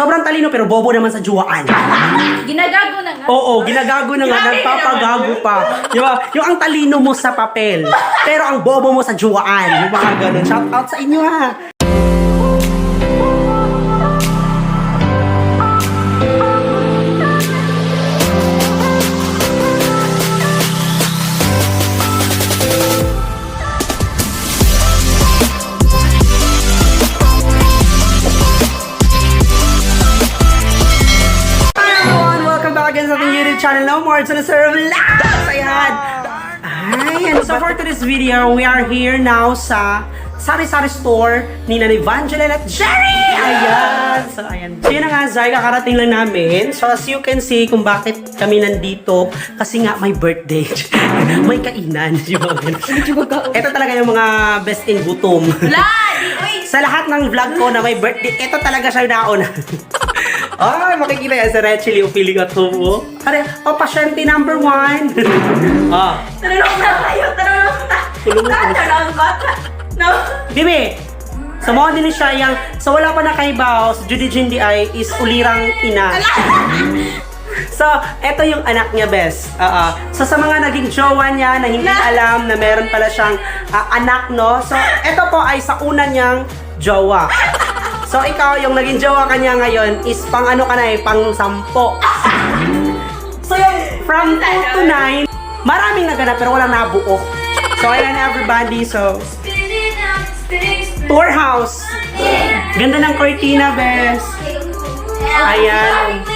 Sobrang talino pero bobo naman sa juwaan. Ginagago na nga. Oo, ginagago na nga, nagpapagago pa. Di ba? Yung ang talino mo sa papel, pero ang bobo mo sa juwaan. Yung mga ganun. Shout out sa inyo ha. Sa ating YouTube channel, No More to the Serve Vlogs! Ayan! Ayan! So for today's video, we are here now sa sari-sari store ni Evangeline at Jerry! Ayan! So ayan. So yun na nga, Zay, kakarating lang namin. So as you can see kung bakit kami nandito, kasi nga may birthday. May kainan. Ito talaga yung mga best in gutom. Sa lahat ng vlog ko na may birthday, ito talaga siya yung nauna. Ay, makikita yan sa Red Chili, feeling at home mo. O, pasyente number 1. Ah. Tanong na kayo, tanong na. Tulong mo. Tanong bata. No. Bibi, sa mga din siya yung, sa wala pa nakaibaw, sa Judy Jindy ay is ulirang ina. So, eto yung anak niya, Bes. So, sa mga naging jowa niya na hindi alam na meron pala siyang anak, no? So, eto po ay sa una niyang jowa. So, ikaw, yung naging jowa kanya ngayon is pang ano ka na pang 10. So, yung from 2 to 9, maraming naganap pero walang nabuo. So, ayan everybody. So, tour house. Ganda ng cortina, Bes. Ayan.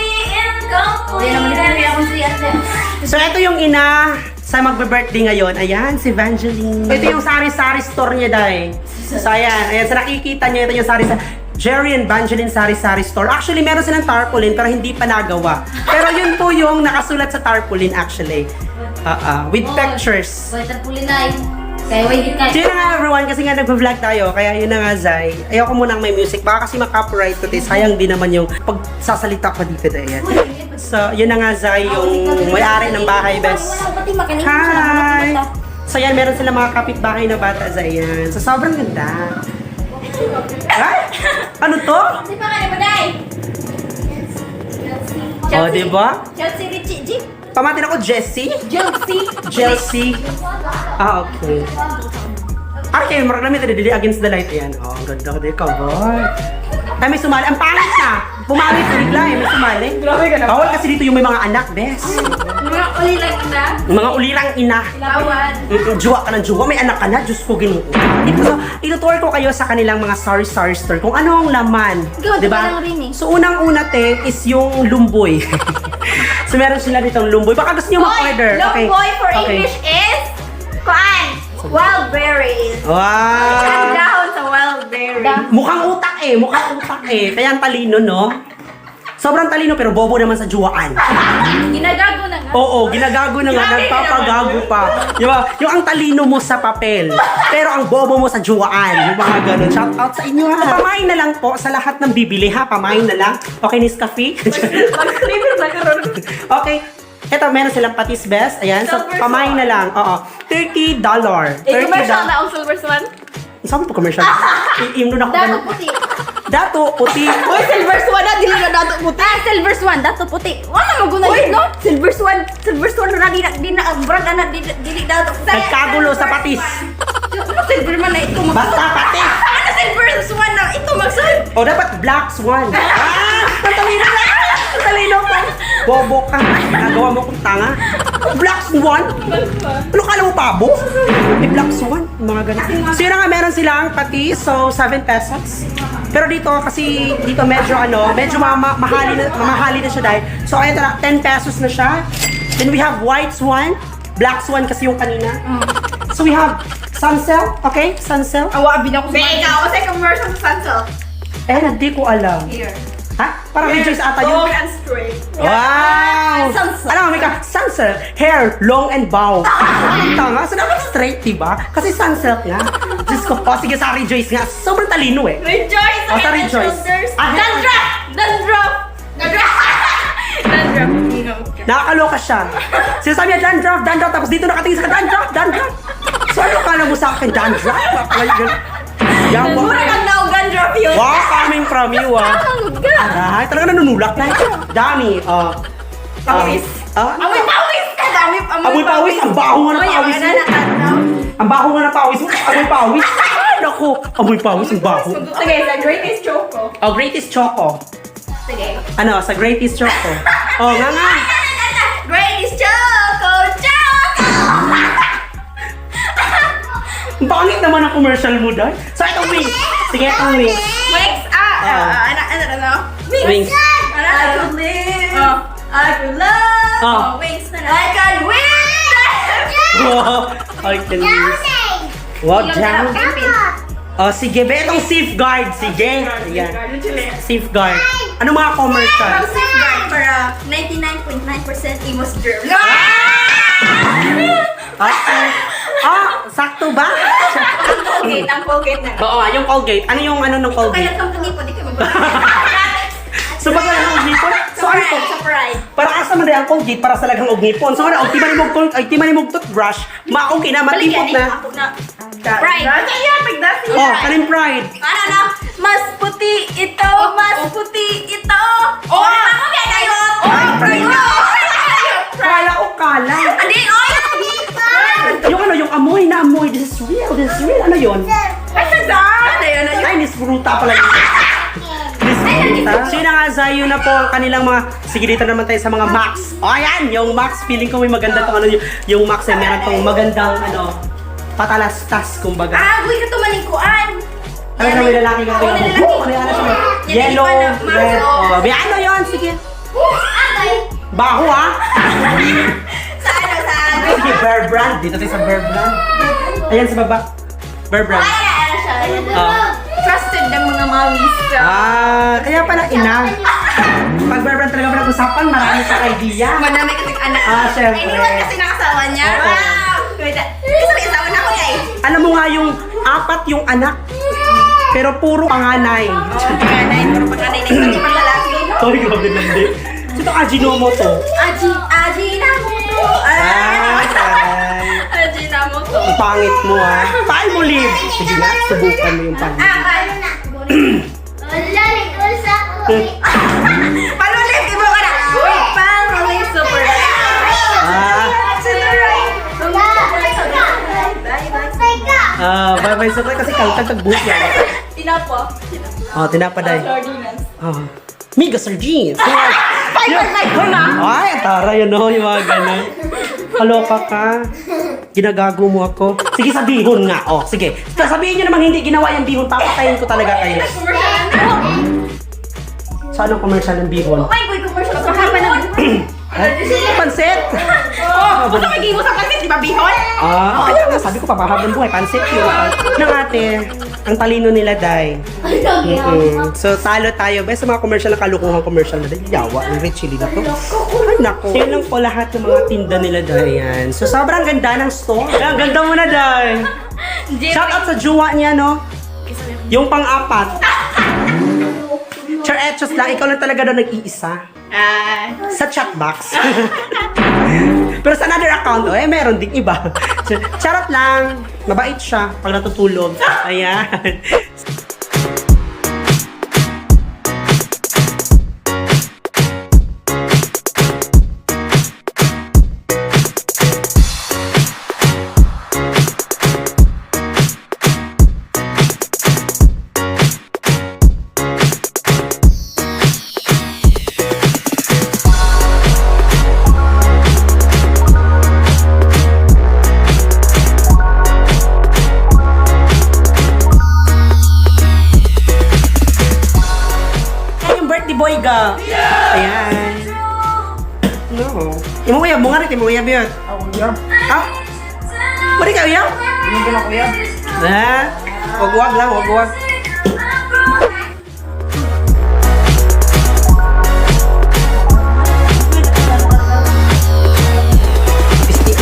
So, ito yung ina sa magbe-birthday ngayon. Ayan, si Evangeline. Ito yung sari-sari store niya, Day. So, ayan. Ayan, sa nakikita niya, ito yung sari-sari. Jerry and Evangeline sari-sari store. Actually, meron silang tarpaulin pero hindi pa nagawa. Pero yun po yung nakasulat sa tarpaulin actually. With pictures. Tarpaulin na kaya wait ka. So yun na nga everyone, kasi nga nag-vlog tayo. Kaya yun na nga, Zay. Ayoko munang may music. Baka kasi maka-copyright to this. Sayang din naman yung pagsasalita ko dito. Ayan. So yun na nga, Zay, yung may-ari ng bahay, Bes. Hi! So yan, meron silang mga kapitbahay na bata, Zay. Yan. So sobrang ganda. Ay! Ano to? Si pa ka na Day? Oh, diba? Chelsea Richie G. Pamatin ako, Jessie. Chelsea. Okay. Okay, marag namin dili against the light yan. Oh, ang ganda ko din ka, boy. Ay, may sumali. Ang pangit na! Pumangit ko bigla eh, may sumali. Grabe ka na. Bawal kasi dito yung may mga anak, Bes. Mga ulirang ina. Mga ulirang ina. Lawad. Juwa ka ng juwa. May anak ka na. Diyos ko, ginoo. So, itutour ko kayo sa kanilang mga sari-sari store kung ano ang laman. Ikaw, diba? lang rin eh. So, unang-una, te, is yung lumboy. So, meron sila ditong lumboy. Baka gusto nyo mag-order. Okay. Boy for English is kuan. Wild berries. Wow! Ang dahon sa wild berries. Mukhang utak eh. Kaya ang talino, no? Sobrang talino pero bobo naman sa juwaan. Ginagago na nga. Oo, ginagago na nga, nagpapagago pa. Di ba? Yung ang talino mo sa papel, pero ang bobo mo sa juwaan. Yung mga ganun. Shout out sa inyo ha. Pamain na lang po sa lahat ng bibili ha. Pamain na lang. Okay, Nescafe? Mag-streamer na karon. Okay. Ito, meron silang patis, Bes. Ayan, so pamain na lang. Oo. $30. Commercial na ang silver swan. Sabi po commercial. Iimno na ako. Dato puti. Dato puti. Uy, silver swan na, dili na dato puti. Silver swan, dato puti. Wala maguna yun, no? Silver swan na, di na, brand na, dili dato. Nagkagulo sa patis. Ano silver man na ito? Basta patis. Ano silver swan na ito magsun? O dapat black swan. Matalino na! Matalino ka! Bobo ka! Nagawa mo kong tanga. Black swan? Ano kala mo pabo? May black swan. Mga ganun. So yun na nga, meron silang patis. So 7 pesos. Pero dito, kasi dito medyo mamahali na siya dahil. So ayun na, 10 pesos na siya. Then we have white swan. Black swan kasi yung kanina. So we have Suncell. Okay? Suncell. Awa, binako sa mga. Ikaw, sa commercial sa Suncell. Hindi ko alam. Here. Ha? Parang rejoice ata yun. Long and straight. Wow! Sunsel. Ano, may Sunsel, hair, long and bow. Tanga, so dapat straight, diba? Kasi Sunsel nga. Diyos ko po, sige sa Rejoice nga. Sobrang talino eh. Rejoice! O, sa Rejoice. Dandruff! Dandruff! Dandruff! Nakakaloka siya. Sinasabi niya, dandruff, tapos dito nakatingin sa dandruff. So ano ka na mo sa akin, dandruff? Yan, Mura kang now dandruff yun. wow, coming from you, ah. Kakangod ka. Aray, talaga nulak na. Dami, Pawis. Amoy pawis ka! Amoy pawis, ang baho nga ng pawis mo. Ang baho nga ng pawis mo, amoy pawis. Ay, naku, amoy pawis, ang baho. Sige, the greatest choco. Oh, greatest choco. Sige. Ano, sa greatest choco. Oh, nga. Greatest choco! Choco! Ang pangit naman ang commercial mo dahil. So, itong wings. Sige, itong wings. Wings! Ano? Wings. I could live. I could love. Wings na I can win! Wow, I can wings. Wow, jam. Oh, sige, be, itong safeguard. Sige. Ayan. Safeguard. Ano mga commercial? From Safeguard para 99.9% Emos germs. Sakto ba? Ang Colgate na. Oo, yung Colgate. Ano yung ano ng Kaya Colgate? company po, di ka So, baga yung ugnipon? So, ano to? Sa pride. Para asa man rin ang Colgate para sa lagang ugnipon. So, ano, di man mo toothbrush, okay na, matipot na. Pride. Oh, kanin pride. Ano na? Mas puti ito, mas puti ito. Ako kaya yun. Pride na. Kala ko kala. Adi, oy! Yung ano, yung amoy na amoy. This is real. Ano yun? Ay, saan? Ay, Miss Fruta pala yun. Miss Fruta. So yun na nga, Zay, yun na po ang kanilang mga... Sige, dito naman tayo sa mga Max. O, ayan, yung Max. Feeling ko may maganda tong ano, yung Max ay meron tong magandang, patalastas, kumbaga. Uy, ka tumalingkuan. Ano na may lalaki ka? Oo, may lalaki. Ano siya? Yellow, red. Oh, ano yun? Sige. Baho, ah. Saan? Sige, Bear Brand. Dito tayo sa Bear Brand. Ayan sa baba. Bear Brand. Ano siya? Trusted ng mga mamis. Kaya pala ina. Pag Bear Brand talaga pinag-usapan, marami sa idea. Madami kasing anak. Syempre. Iniwan kasi ng asawa niya. Oo. Wait, kasi may asawa na ako niya eh. Alam mo nga yung apat yung anak. Pero puro panganay. Panganay, puro panganay na isa, di pa lalaki. Sorry, grabe lang din. Ito Ajinomoto. Ajinomoto. Taray. Ajinomoto. Ang pangit mo ah. Paano mo live? Sige na, subukan mo yung pangit. Palulit, ibo ka na. Wait, palulit, super. Bye-bye sa kasi kaltag tagbuhit yan. Tinapa. Tinapa day. Sardinas. Miga sardines. Like ko na. Ay, tara yun no, yung mga ganun. Kaloka ka. Ginagago mo ako. Sige, sa bihon nga. Sige. Sabihin nyo namang hindi ginawa yung bihon. Papatayin ko talaga kayo. Sa anong commercial ng bihon? Oh my God, commercial. Kahaba na. Pansit! Gusto mo mo sa pansit, di ba bihon? Kaya nga, sabi ko papahabang buhay. Pansit yun. Nang ate, ang talino nila, day. So, talo tayo. Best sa mga commercial na kalukuhang commercial na day. Yawa, ang red chili na to. Ay, naku. Yan lang po lahat ng mga tinda nila, day. Yan. So, sobrang ganda ng store. Ang ganda mo na, day. Shout out sa jowa niya, no? Yung pang-apat. Char-etchos lang, ikaw lang talaga daw nag-iisa. Sa chatbox. Pero sa another account, meron ding iba. Charot lang. Mabait siya pag natutulog. Ayan. Boy ga. Ayan. No. Imo uyab mo nga rin, imo uyab yun. Uyab. Mari ka uyab? Hindi ko na uyab. Wag lang, wag.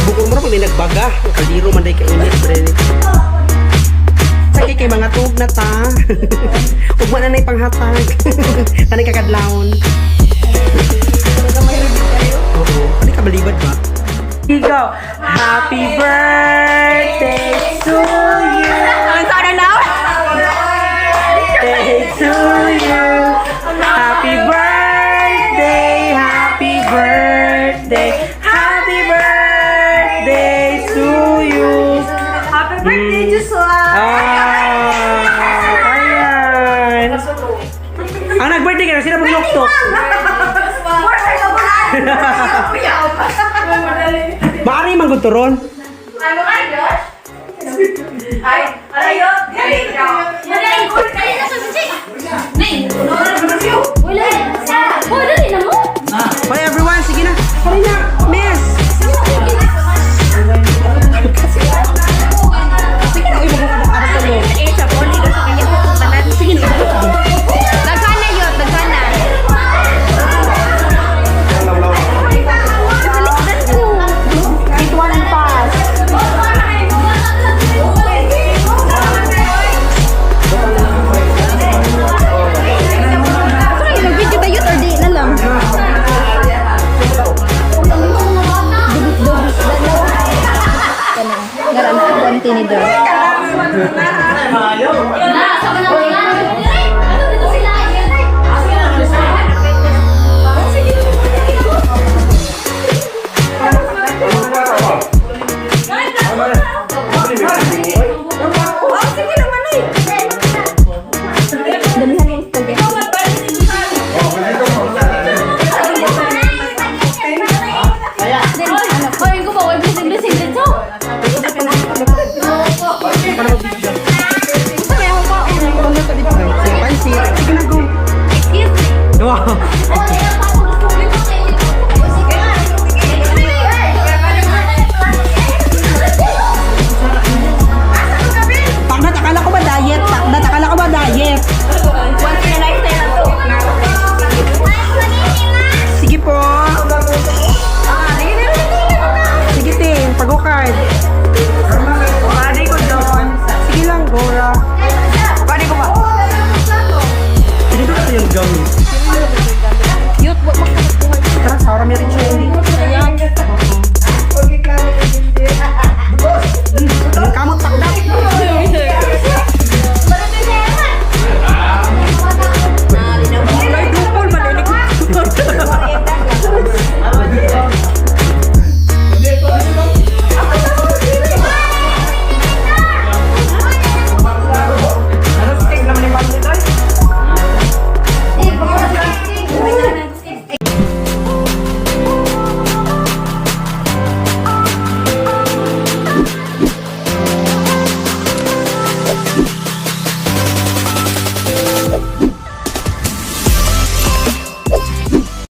Bukong mo na pag nagbaga. Kaliro man day kainit, bre. Sakay kay mga tug na ta. Huwag mo na na ipanghatag. Tanay kakadlaon. Oo. Ano ka balibad ba? Ikaw. Happy birthday to you. Ano now? Birthday to you. Happy birthday birthday ka na, sila magluktok. Maari man guturon. Ano ay, Josh? Ay, alayo. Dali na sa sisi. Nay, wala. Oh, dali na mo. Bye everyone, sige na. Hali na, miss. Sige na, uy, magkakabak sa loob. Sa poli ka sa kanya tanan. Sige na. Dagana yun, dagana. It one pass. Mag-video tayo or di na lang? Ngara na ako ang tinidor. Damihan yung spaghetti. Hoy, ko ba? Huwag bisig-bisig dito. Sabi ako pa. Pansit. Sige na, go. Excuse me. Wow.